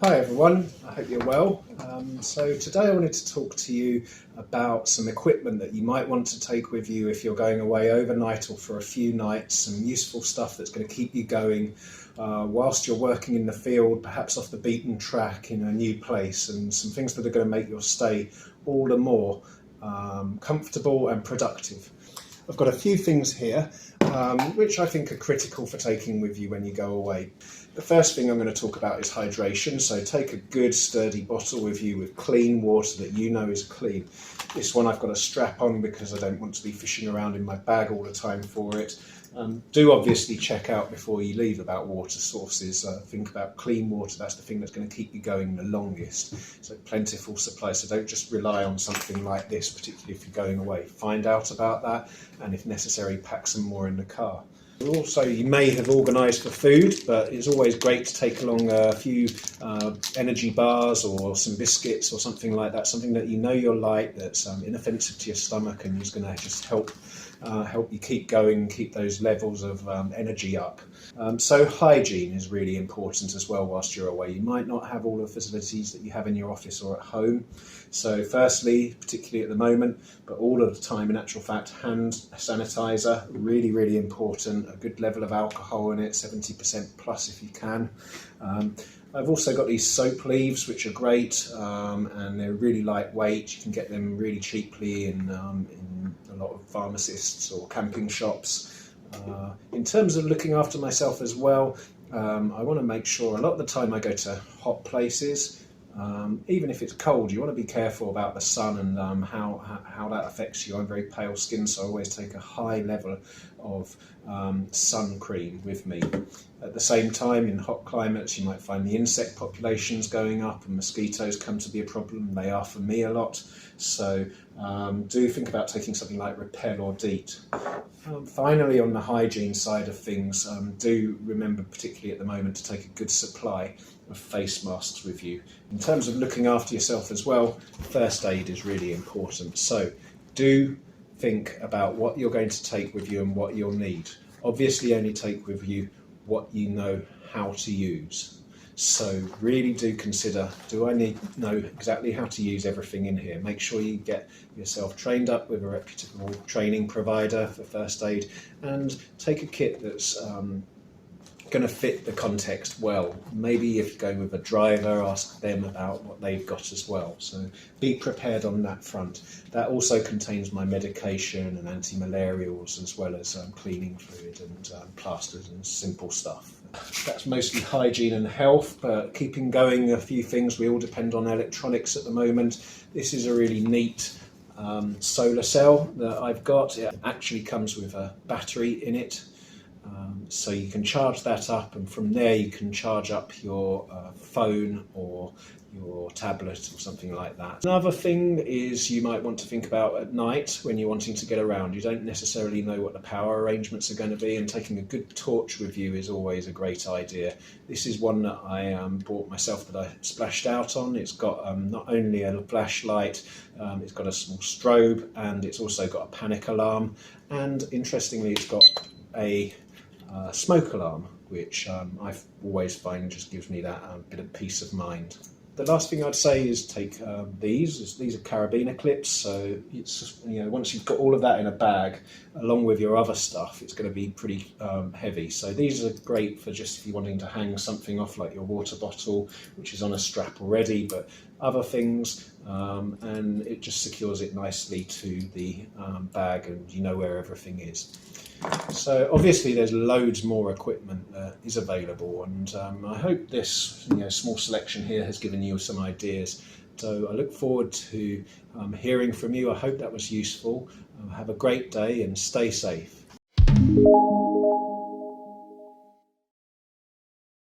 Hi everyone, I hope you're well. So today I wanted to talk to you about some equipment that you might want to take with you if you're going away overnight or for a few nights, some useful stuff that's going to keep you going whilst you're working in the field, perhaps off the beaten track in a new place, and some things that are going to make your stay all the more comfortable and productive. I've got a few things here which I think are critical for taking with you when you go away. The first thing I'm going to talk about is hydration, so take a good sturdy bottle with you with clean water that you know is clean. This one I've got a strap on because I don't want to be fishing around in my bag all the time for it. Do obviously check out before you leave about water sources. Think about clean water, that's the thing that's going to keep you going the longest. So plentiful supply, so don't just rely on something like this, particularly if you're going away. Find out about that, and if necessary, pack some more in the car. Also, you may have organised for food, but it's always great to take along a few energy bars or some biscuits or something like that, something that you know you'll like, that's inoffensive to your stomach and is going to just help you keep going, keep those levels of energy up. So hygiene is really important as well whilst you're away. You might not have all the facilities that you have in your office or at home. So firstly, particularly at the moment, but all of the time in actual fact, hand sanitizer, really, really important. A good level of alcohol in it, 70% plus if you can. I've also got these soap leaves, which are great, and they're really lightweight. You can get them really cheaply in a lot of pharmacists or camping shops. In terms of looking after myself as well, I want to make sure a lot of the time I go to hot places. Even if it's cold, you want to be careful about the sun and how that affects you. I'm very pale skinned, so I always take a high level of sun cream with me. At the same time, in hot climates, you might find the insect populations going up and mosquitoes come to be a problem. They are for me a lot. So do think about taking something like Repel or DEET. Finally, on the hygiene side of things, do remember, particularly at the moment, to take a good supply of face masks with you. In terms of looking after yourself as well, first aid is really important. So do think about what you're going to take with you and what you'll need. Obviously only take with you what you know how to use. So really do consider, do I know exactly how to use everything in here? Make sure you get yourself trained up with a reputable training provider for first aid, and take a kit that's going to fit the context well. Maybe if you're going with a driver, ask them about what they've got as well. So be prepared on that front. That also contains my medication and anti-malarials, as well as cleaning fluid and plasters and simple stuff. That's mostly hygiene and health, but keeping going a few things. We all depend on electronics at the moment. This is a really neat solar cell that I've got. It actually comes with a battery in it. So you can charge that up, and from there you can charge up your phone or your tablet or something like that. Another thing is you might want to think about at night when you're wanting to get around. You don't necessarily know what the power arrangements are going to be, and taking a good torch with you is always a great idea. This is one that I bought myself that I splashed out on. It's got not only a flashlight, it's got a small strobe, and it's also got a panic alarm, and interestingly it's got a smoke alarm, which I always find just gives me that bit of peace of mind. The last thing I'd say is take these are carabiner clips, so it's just, once you've got all of that in a bag along with your other stuff, it's going to be pretty heavy. So these are great for just if you're wanting to hang something off, like your water bottle, which is on a strap already, but other things, and it just secures it nicely to the bag, and you know where everything is. So obviously there's loads more equipment that is available, and I hope this small selection here has given you some ideas. So I look forward to hearing from you. I hope that was useful. Have a great day and stay safe.